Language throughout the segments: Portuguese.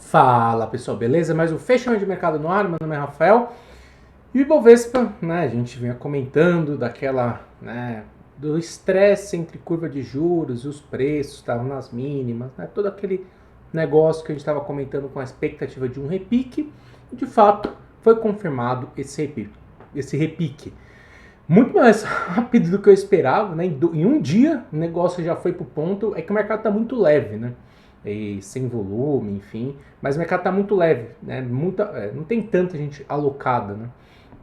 Fala pessoal, beleza? Mais um fechamento de mercado no ar, meu nome é Rafael. E o Ibovespa, né, a gente vinha comentando do estresse entre curva de juros e os preços estavam nas mínimas, né, todo aquele negócio que a gente estava comentando com a expectativa de um repique, e de fato foi confirmado esse repique. Muito mais rápido do que eu esperava, né? Em um dia o negócio já foi pro ponto, é que o mercado está muito leve, né? E sem volume, enfim, mas o mercado está muito leve, né? Não tem tanta gente alocada, né?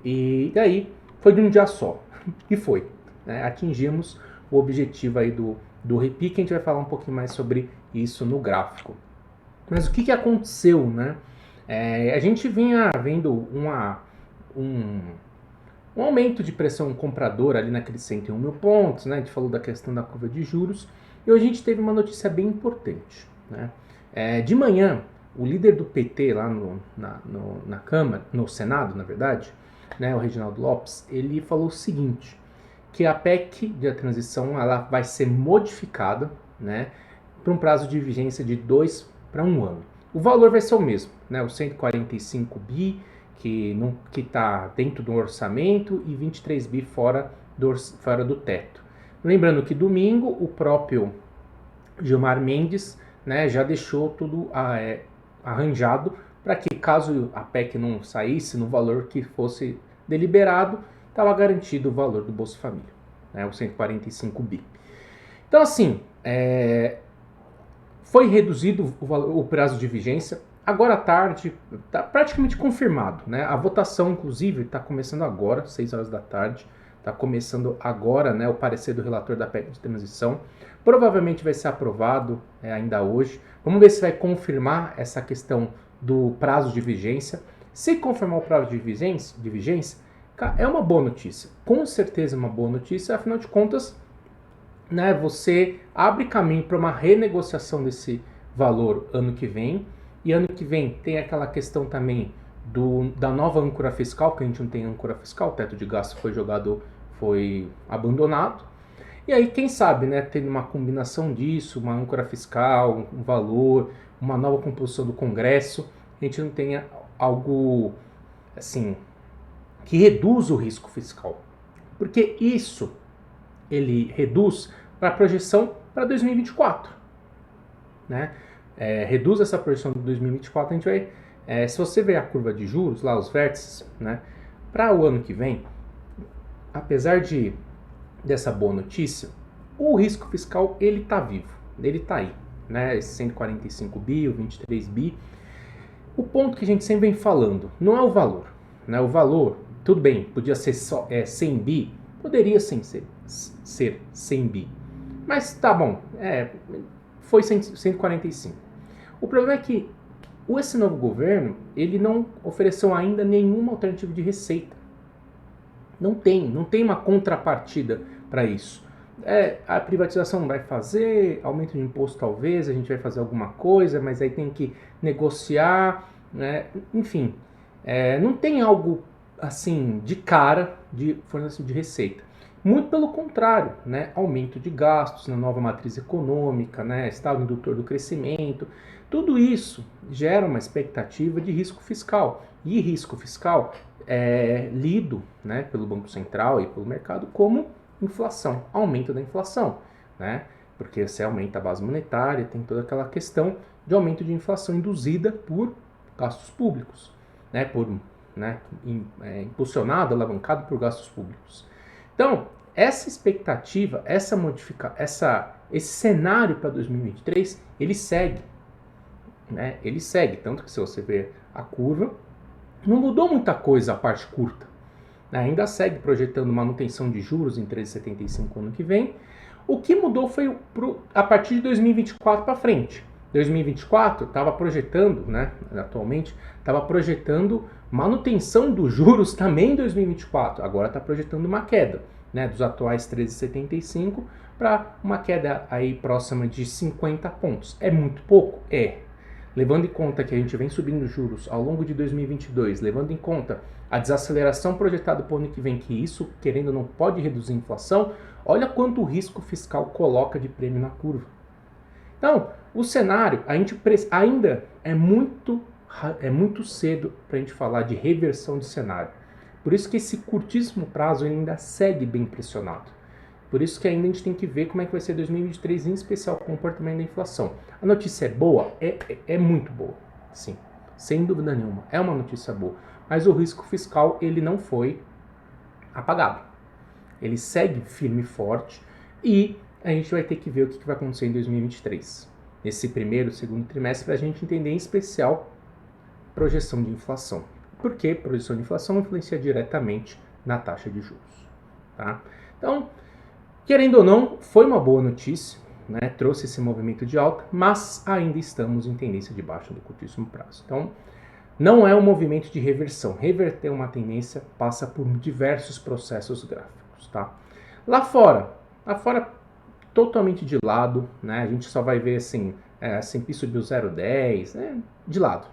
E daí foi de um dia só, e foi, né? Atingimos o objetivo aí do repique, a gente vai falar um pouquinho mais sobre isso no gráfico. Mas o que aconteceu, né? A gente vinha vendo um aumento de pressão compradora ali naqueles 101 mil pontos, né? A gente falou da questão da curva de juros, e hoje a gente teve uma notícia bem importante, né? De manhã, o líder do PT lá na Câmara, no Senado, na verdade, né, o Reginaldo Lopes, ele falou o seguinte, que a PEC de transição ela vai ser modificada, né, para um prazo de vigência de 2 para 1 ano. O valor vai ser o mesmo, né, o 145 bi, que está dentro do orçamento, e 23 bi fora do teto. Lembrando que domingo o próprio Gilmar Mendes, né, já deixou tudo arranjado para que, caso a PEC não saísse no valor que fosse deliberado, estava garantido o valor do Bolsa Família, né, o 145 bi. Então, assim, foi reduzido o prazo de vigência. Agora à tarde, está praticamente confirmado, né? A votação, inclusive, está começando agora, 6 horas da tarde. Está começando agora, né, o parecer do relator da PEC de transição. Provavelmente vai ser aprovado ainda hoje. Vamos ver se vai confirmar essa questão do prazo de vigência. Se confirmar o prazo de vigência, é uma boa notícia. Com certeza é uma boa notícia, afinal de contas, né, você abre caminho para uma renegociação desse valor ano que vem. E ano que vem tem aquela questão também da nova âncora fiscal, que a gente não tem âncora fiscal, o teto de gasto foi abandonado. E aí, quem sabe, né, tendo uma combinação disso, uma âncora fiscal, um valor, uma nova composição do Congresso, a gente não tenha algo assim que reduz o risco fiscal. Porque isso ele reduz para a projeção para 2024, né? Reduz essa projeção de 2024, a gente vai, se você ver a curva de juros, lá os vértices, né, para o ano que vem, apesar dessa boa notícia, o risco fiscal ele está vivo, ele está aí, né, esse 145 bi, o 23 bi. O ponto que a gente sempre vem falando não é o valor, né, o valor, tudo bem, podia ser só 100 bi, poderia sim ser 100 bi, mas tá bom, foi 145. O problema é que esse novo governo, ele não ofereceu ainda nenhuma alternativa de receita. Não tem uma contrapartida para isso. A privatização não vai fazer, aumento de imposto talvez, a gente vai fazer alguma coisa, mas aí tem que negociar, né? Enfim, não tem algo assim de cara de fornecimento de receita. Muito pelo contrário, né? Aumento de gastos na nova matriz econômica, né? Estado indutor do crescimento, tudo isso gera uma expectativa de risco fiscal. E risco fiscal é lido, né, pelo Banco Central e pelo mercado como inflação, aumento da inflação, né? Porque você aumenta a base monetária, tem toda aquela questão de aumento de inflação induzida por gastos públicos, né? Impulsionado, alavancado por gastos públicos. Então, essa expectativa, esse cenário para 2023, ele segue, né? Ele segue, tanto que se você ver a curva, não mudou muita coisa a parte curta, né? Ainda segue projetando manutenção de juros em 13,75 ano que vem. O que mudou foi a partir de 2024 para frente. 2024 estava projetando, né, atualmente, estava projetando manutenção dos juros também em 2024. Agora está projetando uma queda, né, dos atuais 13,75 para uma queda aí próxima de 50 pontos. É muito pouco? Levando em conta que a gente vem subindo juros ao longo de 2022, levando em conta a desaceleração projetada para o ano que vem, que isso, querendo ou não, pode reduzir a inflação, olha quanto o risco fiscal coloca de prêmio na curva. Então, O cenário, ainda é muito cedo para a gente falar de reversão de cenário. Por isso que esse curtíssimo prazo ainda segue bem pressionado. Por isso que ainda a gente tem que ver como é que vai ser 2023, em especial o comportamento da inflação. A notícia é boa? É muito boa, sim, sem dúvida nenhuma. É uma notícia boa. Mas o risco fiscal, ele não foi apagado. Ele segue firme e forte e a gente vai ter que ver o que vai acontecer em 2023. Nesse primeiro, segundo trimestre, para a gente entender em especial projeção de inflação. Porque projeção de inflação influencia diretamente na taxa de juros. Tá? Então, querendo ou não, foi uma boa notícia, né? Trouxe esse movimento de alta, mas ainda estamos em tendência de baixa no curtíssimo prazo. Então, não é um movimento de reversão. Reverter uma tendência passa por diversos processos gráficos. Tá? Lá fora totalmente de lado, né? A gente só vai ver assim, S&P subiu 0,10, né? De lado.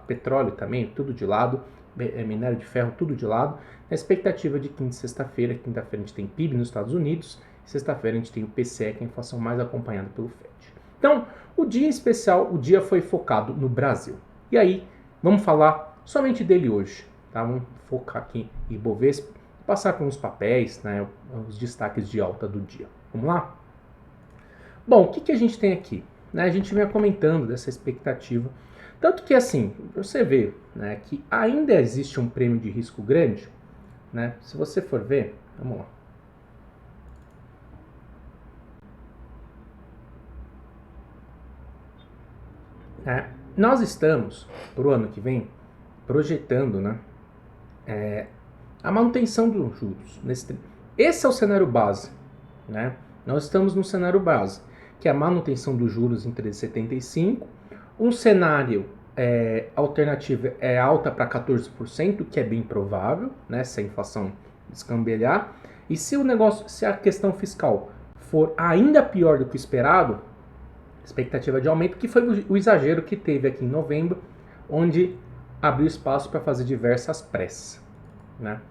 Petróleo também, tudo de lado. Minério de ferro, tudo de lado. A expectativa de quinta e sexta-feira. Quinta-feira a gente tem PIB nos Estados Unidos. Sexta-feira a gente tem o PCE, que é a inflação mais acompanhada pelo FED. Então, o dia em especial, o dia foi focado no Brasil. E aí, vamos falar somente dele hoje. Tá? Vamos focar aqui em Ibovespa, passar por uns papéis, né? Os destaques de alta do dia. Vamos lá? Bom, o que a gente tem aqui? Né, a gente vinha comentando dessa expectativa. Tanto que, assim, você vê, né, que ainda existe um prêmio de risco grande. Né? Se você for ver, vamos lá. Nós estamos, para o ano que vem, projetando, né, a manutenção dos juros. Esse é o cenário base. Né? Nós estamos no cenário base, que é a manutenção dos juros em 13,75. Um cenário alternativo é alta para 14%, que é bem provável, né, se a inflação descambelhar. E se a questão fiscal for ainda pior do que o esperado, expectativa de aumento, que foi o exagero que teve aqui em novembro, onde abriu espaço para fazer diversas pressas. Né?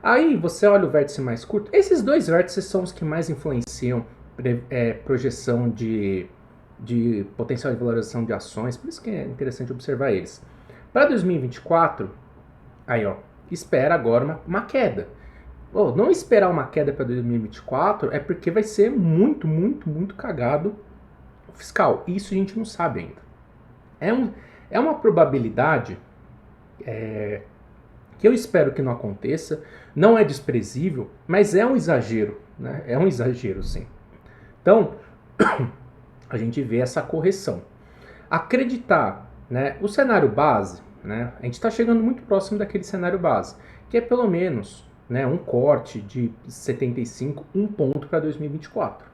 Aí você olha o vértice mais curto. Esses dois vértices são os que mais influenciam projeção de potencial de valorização de ações, por isso que é interessante observar eles. Para 2024, aí ó, espera agora uma queda. Não esperar uma queda para 2024 é porque vai ser muito, muito, muito cagado o fiscal. Isso a gente não sabe ainda. É uma probabilidade que eu espero que não aconteça, não é desprezível, mas é um exagero, né? É um exagero, sim. Então, a gente vê essa correção. Acreditar, né? O cenário base, né? A gente está chegando muito próximo daquele cenário base, que é pelo menos, né, um corte de 75, um ponto para 2024.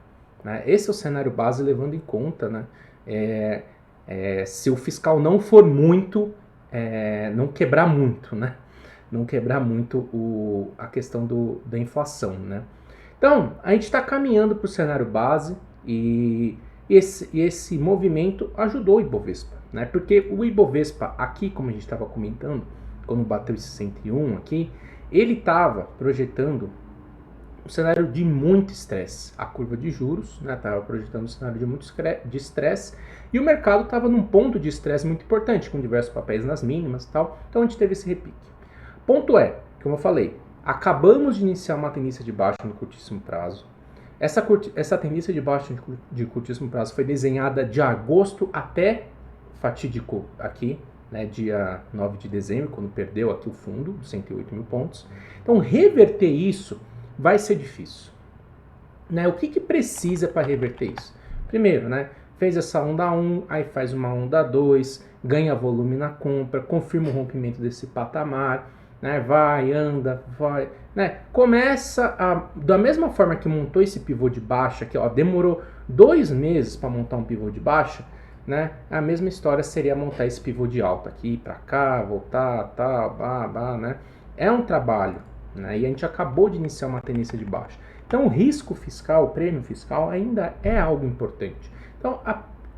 Né? Esse é o cenário base, levando em conta, né, se o fiscal não for muito, não quebrar muito, né? Não quebrar muito a questão da inflação, né? Então, a gente está caminhando para o cenário base e esse movimento ajudou o Ibovespa, né? Porque o Ibovespa aqui, como a gente estava comentando, quando bateu esse 101 aqui, ele estava projetando um cenário de muito estresse. A curva de juros, né, estava projetando um cenário de muito estresse e o mercado estava num ponto de estresse muito importante, com diversos papéis nas mínimas e tal. Então a gente teve esse repique. Ponto como eu falei, acabamos de iniciar uma tendência de baixa no curtíssimo prazo. Essa tendência de baixa de curtíssimo prazo foi desenhada de agosto até fatídico aqui, né, dia 9 de dezembro, quando perdeu aqui o fundo, 108 mil pontos. Então, reverter isso vai ser difícil. Né? O que precisa para reverter isso? Primeiro, né, fez essa onda 1, aí faz uma onda 2, ganha volume na compra, confirma o rompimento desse patamar, né, vai, anda, vai, né, começa da mesma forma que montou esse pivô de baixa, que ó, demorou 2 meses para montar um pivô de baixa, né, a mesma história seria montar esse pivô de alta aqui, para cá, voltar, tal, né, é um trabalho, né, e a gente acabou de iniciar uma tendência de baixa. Então o risco fiscal, o prêmio fiscal ainda é algo importante. Então,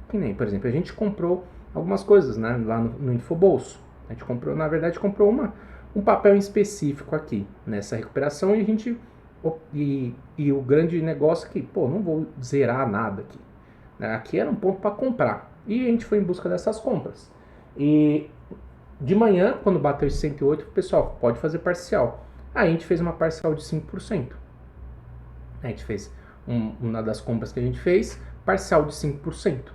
que nem, por exemplo, a gente comprou algumas coisas, né, lá no Infobolso, a gente comprou, na verdade, comprou um papel em específico aqui nessa recuperação e a gente e o grande negócio aqui, não vou zerar nada aqui, né? Aqui era um ponto para comprar. E a gente foi em busca dessas compras. E de manhã, quando bateu esse 108, pessoal, pode fazer parcial. Aí a gente fez uma parcial de 5%. A gente fez uma das compras que a gente fez, parcial de 5%.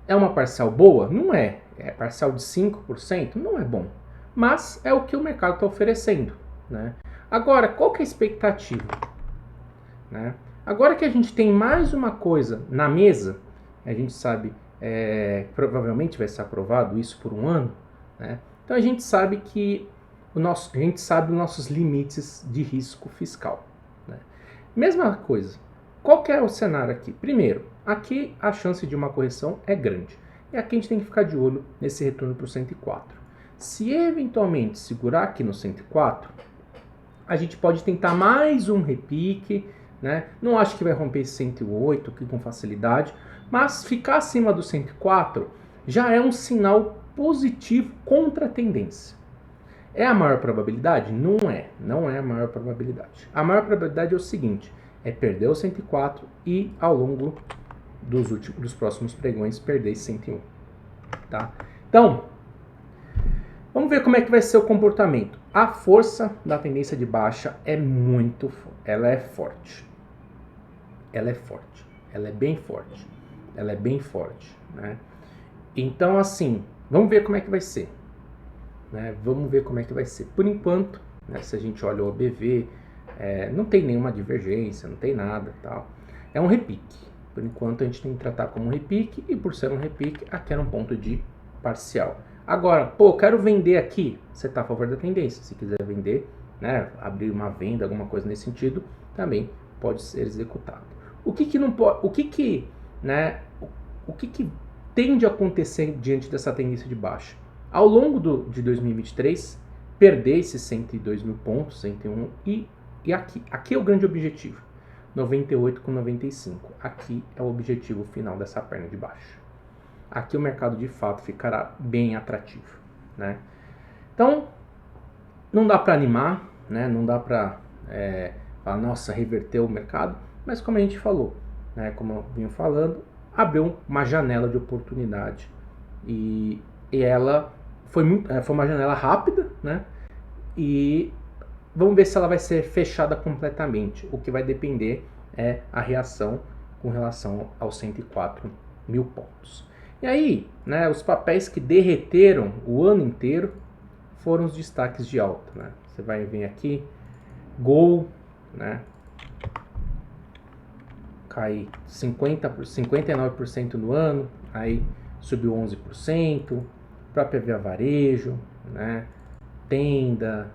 É uma parcial boa? Não é. É parcial de 5%? Não é bom. Mas é o que o mercado está oferecendo, né? Agora, qual que é a expectativa? Né? Agora que a gente tem mais uma coisa na mesa, a gente sabe, provavelmente vai ser aprovado isso por um ano, né? Então a gente sabe que a gente sabe os nossos limites de risco fiscal. Né? Mesma coisa. Qual que é o cenário aqui? Primeiro, aqui a chance de uma correção é grande. E aqui a gente tem que ficar de olho nesse retorno para o 104. Se eventualmente segurar aqui no 104, a gente pode tentar mais um repique, né? Não acho que vai romper esse 108 aqui com facilidade, mas ficar acima do 104 já é um sinal positivo contra a tendência. É a maior probabilidade? Não é a maior probabilidade. A maior probabilidade é o seguinte, é perder o 104 e ao longo dos próximos pregões perder esse 101, tá? Então, vamos ver como é que vai ser o comportamento. A força da tendência de baixa ela é forte. Ela é forte. Ela é bem forte. Ela é bem forte, né? Então, assim, vamos ver como é que vai ser. Né? Vamos ver como é que vai ser. Por enquanto, né, se a gente olha o OBV, não tem nenhuma divergência, não tem nada, tal. É um repique. Por enquanto a gente tem que tratar como um repique e por ser um repique, aqui era um ponto de parcial. Agora, pô, quero vender aqui. Você está a favor da tendência. Se quiser vender, né, abrir uma venda, alguma coisa nesse sentido, também pode ser executado. O que não pode, o que tende a acontecer diante dessa tendência de baixa? Ao longo de 2023, perder esses 102 mil pontos, 101, e aqui é o grande objetivo, 98 com 95. Aqui é o objetivo final dessa perna de baixo. Aqui o mercado de fato ficará bem atrativo, né? Então, não dá para animar, né? Não dá para falar, nossa, reverteu o mercado, mas como a gente falou, né? Como eu vinha falando, abriu uma janela de oportunidade e ela foi uma janela rápida, né? E vamos ver se ela vai ser fechada completamente. O que vai depender é a reação com relação aos 104 mil pontos. E aí, né, os papéis que derreteram o ano inteiro foram os destaques de alta. Né? Você vai ver aqui, Gol, né, cai 59% no ano, aí subiu 11%, própria Via Varejo, né, Tenda,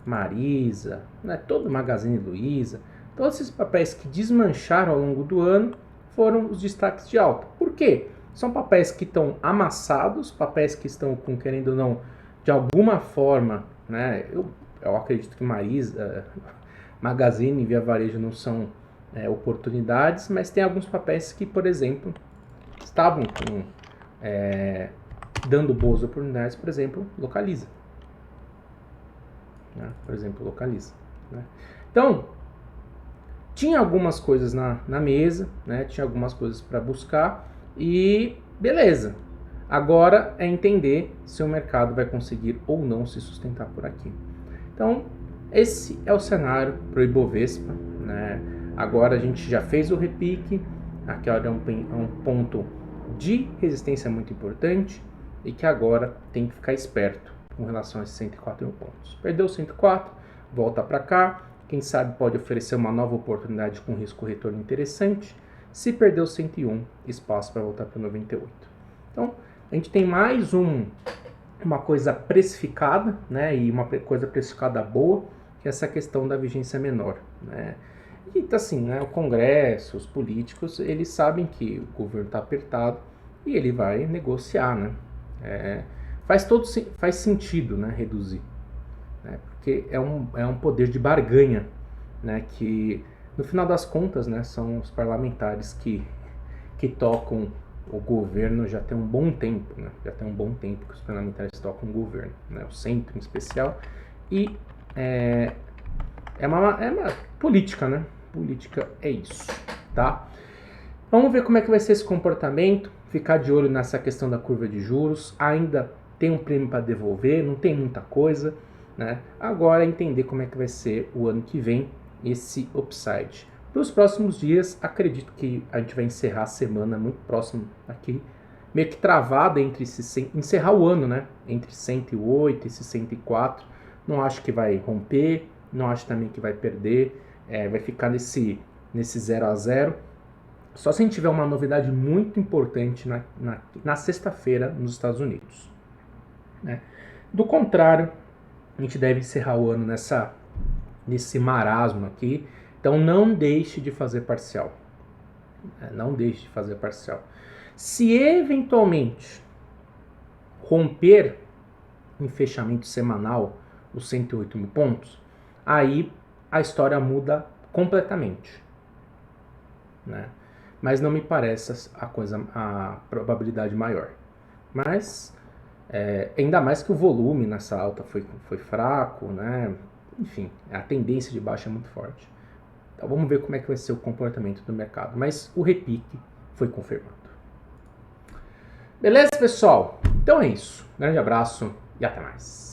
Marisa, né, todo Magazine Luiza, todos esses papéis que desmancharam ao longo do ano foram os destaques de alta. Por quê? São papéis que estão amassados, papéis que estão, querendo ou não, de alguma forma, né, eu acredito que Marisa, Magazine e Via Varejo não são oportunidades, mas tem alguns papéis que, por exemplo, estavam dando boas oportunidades, por exemplo, Localiza. Né? Por exemplo, Localiza. Né? Então, tinha algumas coisas na mesa, né? Tinha algumas coisas para buscar e beleza. Agora é entender se o mercado vai conseguir ou não se sustentar por aqui. Então, esse é o cenário para o Ibovespa. Né? Agora a gente já fez o repique, aqui é um ponto de resistência muito importante e que agora tem que ficar esperto com relação a esses 104 mil pontos. Perdeu 104, volta para cá, quem sabe pode oferecer uma nova oportunidade com risco-retorno interessante. Se perdeu 101, espaço para voltar para 98. Então, a gente tem mais uma coisa precificada, né, e uma coisa precificada boa, que é essa questão da vigência menor. Né? E assim, né, o Congresso, os políticos, eles sabem que o governo está apertado e ele vai negociar, né? Faz sentido, né, reduzir, né, porque é um poder de barganha, né, que no final das contas, né, são os parlamentares que tocam o governo já tem um bom tempo, né, já tem um bom tempo que os parlamentares tocam o governo, né, o centro em especial, e é uma política, né, política é isso, tá? Vamos ver como é que vai ser esse comportamento, ficar de olho nessa questão da curva de juros, ainda tem um prêmio para devolver, não tem muita coisa, né? Agora entender como é que vai ser o ano que vem esse upside. Para os próximos dias, acredito que a gente vai encerrar a semana muito próximo aqui, meio que travada entre encerrar o ano, né? Entre 108 e 104. Não acho que vai romper, não acho também que vai perder, vai ficar nesse 0 a 0. Só se a gente tiver uma novidade muito importante na sexta-feira nos Estados Unidos, né? Do contrário, a gente deve encerrar o ano nesse marasmo aqui. Então não deixe de fazer parcial. Não deixe de fazer parcial. Se eventualmente romper em fechamento semanal os 108 mil pontos, aí a história muda completamente, né? Mas não me parece a probabilidade maior. Mas ainda mais que o volume nessa alta foi fraco, né? Enfim, a tendência de baixa é muito forte. Então vamos ver como é que vai ser o comportamento do mercado. Mas o repique foi confirmado. Beleza, pessoal? Então é isso. Grande abraço e até mais.